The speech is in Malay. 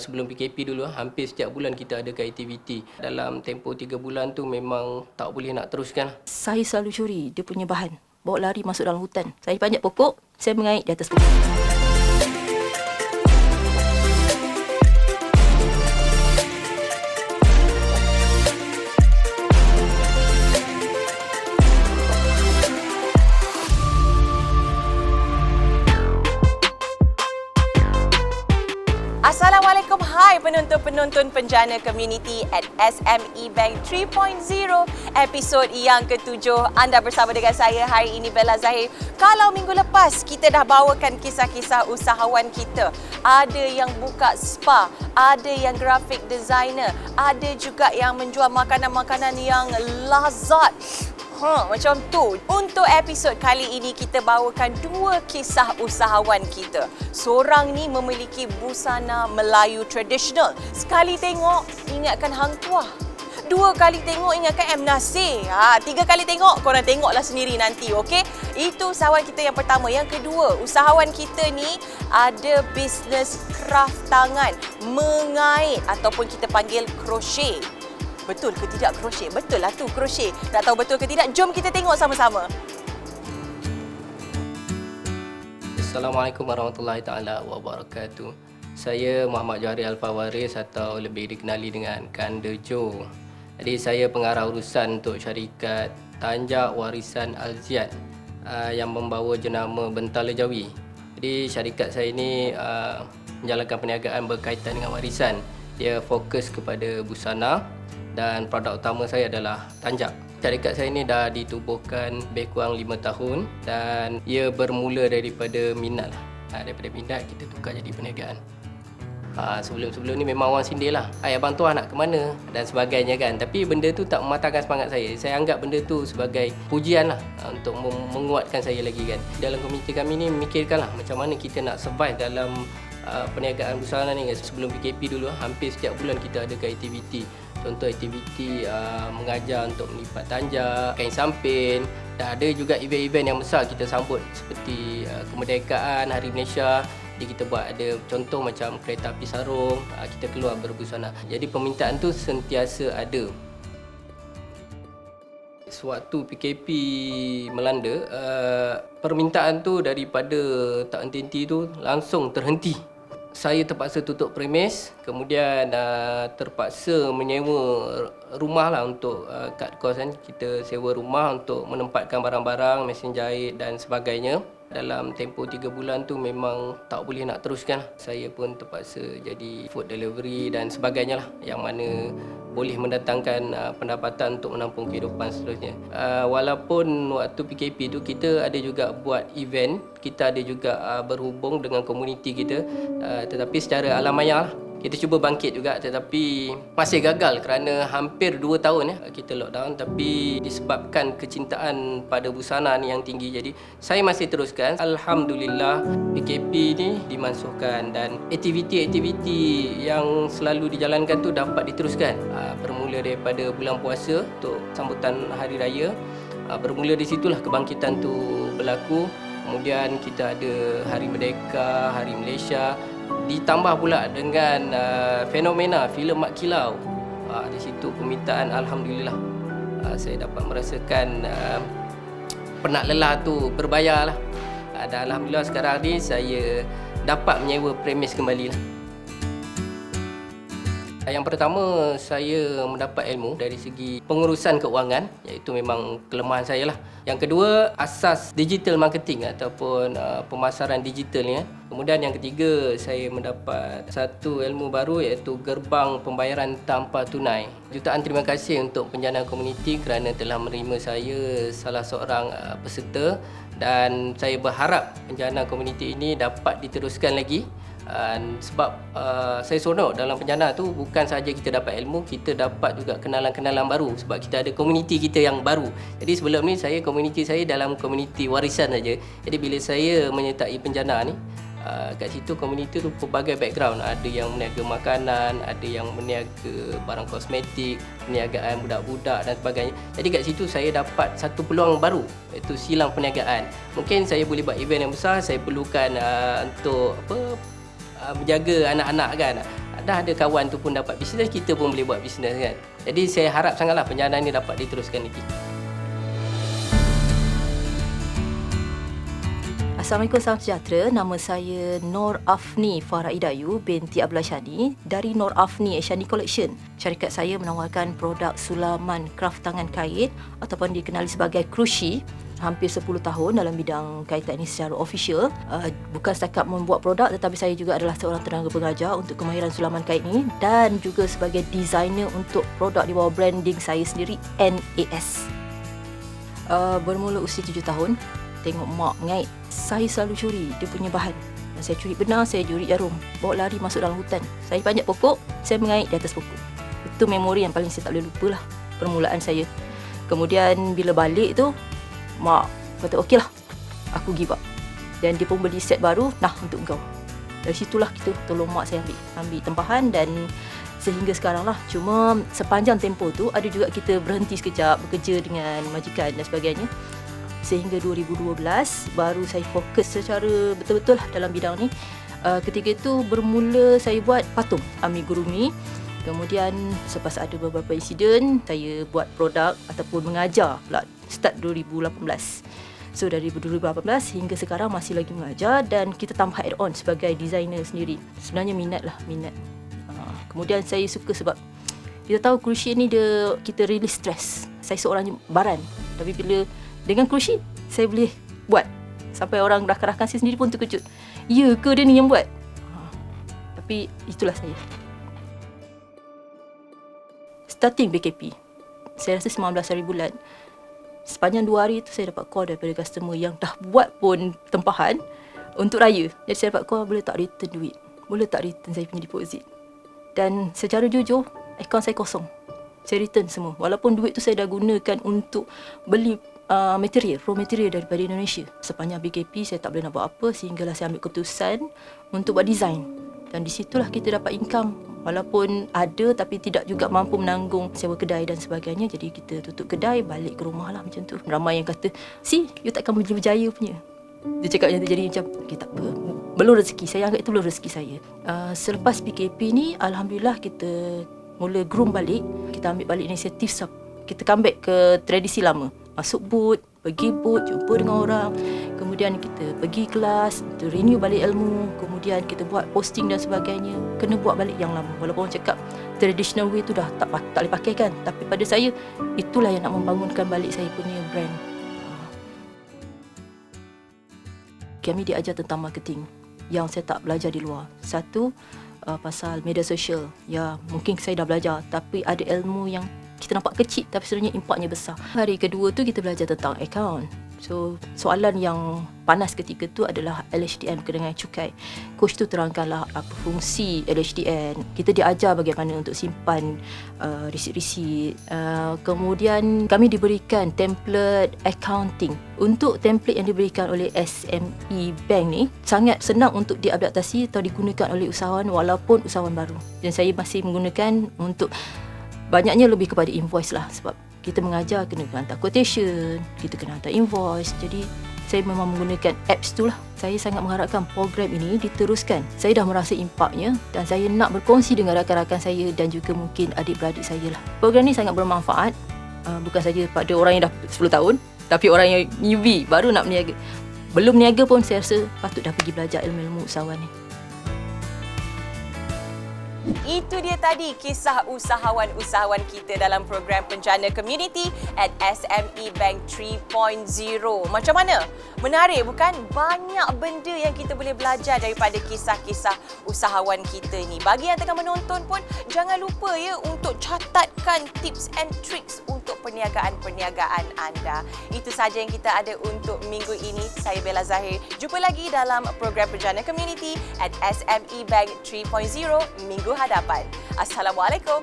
Sebelum PKP dulu, hampir setiap bulan kita adakan aktiviti. Dalam tempoh 3 bulan tu memang tak boleh nak teruskan. Saya selalu curi dia punya bahan. Bawa lari masuk dalam hutan. Saya panjat pokok, saya mengait di atas pokok. Assalamualaikum, hai penonton-penonton penjana community at SME Bank 3.0 episod yang ke-7. Anda bersama dengan saya hari ini, Bella Zahir. Kalau minggu lepas kita dah bawakan kisah-kisah usahawan kita, ada yang buka spa, ada yang graphic designer, ada juga yang menjual makanan-makanan yang lazat. Macam tu. Untuk episod kali ini kita bawakan dua kisah usahawan kita. Seorang ni memiliki busana Melayu tradisional. Sekali tengok ingatkan Hang Tuah. Dua kali tengok ingatkan M. Nasir. Tiga kali tengok korang tengoklah sendiri nanti, okey? Itu usahawan kita yang pertama. Yang kedua, usahawan kita ni ada bisnes craft tangan, mengait ataupun kita panggil crochet. Betul ke tidak crochet? Betul lah tu crochet. Tak tahu betul ke tidak? Jom kita tengok sama-sama. Assalamualaikum warahmatullahi taala wabarakatuh. Saya Muhammad Johari Alfawaris atau lebih dikenali dengan Kanda Jo. Jadi saya pengarah urusan untuk syarikat Tanjak Warisan Al-Ziad yang membawa jenama Bentala Jawi. Jadi syarikat saya ini menjalankan perniagaan berkaitan dengan warisan. Dia fokus kepada busana dan produk utama saya adalah tanjak. Syarikat saya ini dah ditubuhkan lebih kurang 5 tahun dan ia bermula daripada minat lah. Daripada minat kita tukar jadi perniagaan. Sebelum-sebelum ni memang orang sindir lah. Abang Tuah nak ke mana dan sebagainya kan. Tapi benda tu tak mematahkan semangat saya. Saya anggap benda tu sebagai pujian lah untuk menguatkan saya lagi kan. Dalam komuniti kami ni memikirkan lah macam mana kita nak survive dalam perniagaan busana ni. Sebelum PKP dulu, hampir setiap bulan kita adakan aktiviti. Contoh aktiviti mengajar untuk melipat tanjak, kain samping, dan ada juga event-event yang besar kita sambut seperti kemerdekaan, Hari Malaysia. Jadi kita buat ada contoh macam kereta api sarung, kita keluar berbusana. Jadi permintaan tu sentiasa ada. Sewaktu PKP melanda, permintaan tu daripada tak henti-henti tu langsung terhenti. Saya terpaksa tutup premis, kemudian terpaksa menyewa rumah lah untuk cut cost kan. Kita sewa rumah untuk menempatkan barang-barang, mesin jahit dan sebagainya. Dalam tempoh 3 bulan tu memang tak boleh nak teruskan. Saya pun terpaksa jadi food delivery dan sebagainya lah, yang mana boleh mendatangkan pendapatan untuk menampung kehidupan seterusnya. Walaupun waktu PKP tu kita ada juga buat event, kita ada juga berhubung dengan komuniti kita, tetapi secara alam maya lah. Kita cuba bangkit juga tetapi masih gagal kerana hampir 2 tahun kita lockdown, tapi disebabkan kecintaan pada busana ni yang tinggi, jadi saya masih teruskan. Alhamdulillah PKP ni dimansuhkan dan aktiviti-aktiviti yang selalu dijalankan tu dapat diteruskan. Bermula daripada bulan puasa untuk sambutan hari raya, bermula di situlah kebangkitan tu berlaku. Kemudian kita ada Hari Merdeka, Hari Malaysia, ditambah pula dengan fenomena filem Mat Kilau. Di situ permintaan alhamdulillah saya dapat merasakan penat lelah tu berbayar lah. Dan alhamdulillah sekarang ni saya dapat menyewa premis kembali lah. Yang pertama, saya mendapat ilmu dari segi pengurusan keuangan, iaitu memang kelemahan saya lah. Yang kedua, asas digital marketing ataupun pemasaran digital ni. Kemudian yang ketiga, saya mendapat satu ilmu baru iaitu gerbang pembayaran tanpa tunai. Jutaan terima kasih untuk penjana komuniti kerana telah menerima saya salah seorang peserta, dan saya berharap penjana komuniti ini dapat diteruskan lagi. Sebab saya seronok dalam penjana tu bukan sahaja kita dapat ilmu, kita dapat juga kenalan-kenalan baru sebab kita ada komuniti kita yang baru. Jadi sebelum ni komuniti saya dalam komuniti warisan saja. Jadi bila saya menyertai penjana ni, kat situ komuniti tu pelbagai background. Ada yang meniaga makanan, ada yang meniaga barang kosmetik, perniagaan budak-budak dan sebagainya. Jadi kat situ saya dapat satu peluang baru, iaitu silang perniagaan. Mungkin saya boleh buat event yang besar, saya perlukan untuk menjaga anak-anak kan. dah ada kawan tu pun dapat bisnes, kita pun boleh buat bisnes kan. Jadi saya harap sangatlah perjalanan ni dapat diteruskan lagi. Assalamualaikum, salam sejahtera. Nama saya Nur Afni Farah Idayu binti Abdullah Shani dari Nur Afni Shani Collection. Syarikat saya menawarkan produk sulaman kraft tangan kait ataupun dikenali sebagai kerusi. Hampir 10 tahun dalam bidang kaitan ini secara official. Bukan setakat membuat produk, tetapi saya juga adalah seorang tenaga pengajar untuk kemahiran sulaman kait ini dan juga sebagai designer untuk produk di bawah branding saya sendiri, NAS. Bermula usia 7 tahun, tengok mak mengait. Saya selalu curi dia punya bahan. Saya curi benang, saya curi jarum, bawa lari masuk dalam hutan. Saya panjat pokok, saya mengait di atas pokok. Itu memori yang paling saya tak boleh lupa lah, permulaan saya. Kemudian bila balik tu, mak kata okeylah, aku give up. Dan dia pun beli set baru, nah untuk kau. Dari situlah kita tolong mak saya ambil tempahan dan sehingga sekarang lah. Cuma sepanjang tempoh tu ada juga kita berhenti sekejap bekerja dengan majikan dan sebagainya. Sehingga 2012 baru saya fokus secara betul-betul lah dalam bidang ni. Ketika itu bermula saya buat patung amigurumi. Kemudian selepas ada beberapa insiden, saya buat produk ataupun mengajar pula start 2018. So dari 2018 hingga sekarang masih lagi mengajar dan kita tambah add-on sebagai designer sendiri. Sebenarnya minat. Kemudian saya suka sebab kita tahu kerusi ni kita release stress. Saya seorang baran, tapi bila dengan kerusi saya boleh buat sampai orang rakan-rakan saya sendiri pun terkejut. Ya ke dia ni yang buat? Tapi itulah saya. Starting BKP, saya rasa 19 hari bulan. Sepanjang 2 hari tu saya dapat call daripada customer yang dah buat pun tempahan untuk raya. Jadi saya dapat call, boleh tak return duit? Boleh tak return saya punya deposit? Dan secara jujur, akaun saya kosong. Saya return semua. Walaupun duit tu saya dah gunakan untuk beli raw material daripada Indonesia. Sepanjang BKP saya tak boleh nak buat apa sehinggalah saya ambil keputusan untuk buat design. Dan di situlah kita dapat income. Walaupun ada tapi tidak juga mampu menanggung sewa kedai dan sebagainya. Jadi kita tutup kedai, balik ke rumah lah macam tu. Ramai yang kata, you takkan boleh berjaya punya. Dia cakap macam tu, jadi macam, okay, tak apa. Belum rezeki, saya anggap itu belum rezeki saya. Selepas BKP ni, Alhamdulillah kita mula groom balik. Kita ambil balik inisiatif, kita comeback ke tradisi lama. Masuk booth, pergi booth, jumpa dengan orang. Kemudian kita pergi kelas, kita renew balik ilmu. Kemudian kita buat posting dan sebagainya. Kena buat balik yang lama. Walaupun orang cakap traditional way tu dah tak boleh pakai kan. Tapi pada saya, itulah yang nak membangunkan balik saya punya brand. Kami diajar tentang marketing yang saya tak belajar di luar. Satu, pasal media sosial. Ya, mungkin saya dah belajar. Tapi ada ilmu yang kita nampak kecil tapi sebenarnya impaknya besar. Hari kedua tu kita belajar tentang account. So, soalan yang panas ketika tu adalah LHDN berkenaan dengan cukai. Coach tu terangkanlah apa fungsi LHDN. Kita diajar bagaimana untuk simpan resit-resit. Kemudian kami diberikan template accounting. Untuk template yang diberikan oleh SME Bank ni sangat senang untuk diadaptasi atau digunakan oleh usahawan walaupun usahawan baru. Dan saya masih menggunakan untuk banyaknya lebih kepada invoice lah sebab kita mengajar kena hantar quotation, kita kena hantar invoice. Jadi saya memang menggunakan apps tu lah. Saya sangat mengharapkan program ini diteruskan. Saya dah merasa impaknya dan saya nak berkongsi dengan rakan-rakan saya dan juga mungkin adik-beradik saya lah. Program ni sangat bermanfaat, bukan saja pada orang yang dah 10 tahun, tapi orang yang newbie, baru nak berniaga. Belum berniaga pun saya rasa patut dah pergi belajar ilmu-ilmu usahawan ni. Itu dia tadi kisah usahawan-usahawan kita dalam program Penjana Community at SME Bank 3.0. Macam mana? Menarik bukan? Banyak benda yang kita boleh belajar daripada kisah-kisah usahawan kita ni. Bagi yang tengah menonton pun, jangan lupa ya untuk catatkan tips and tricks untuk perniagaan-perniagaan anda. Itu saja yang kita ada untuk minggu ini. Saya Bella Zahir. Jumpa lagi dalam program Penjana Community at SME Bank 3.0 minggu hadapan. Assalamualaikum.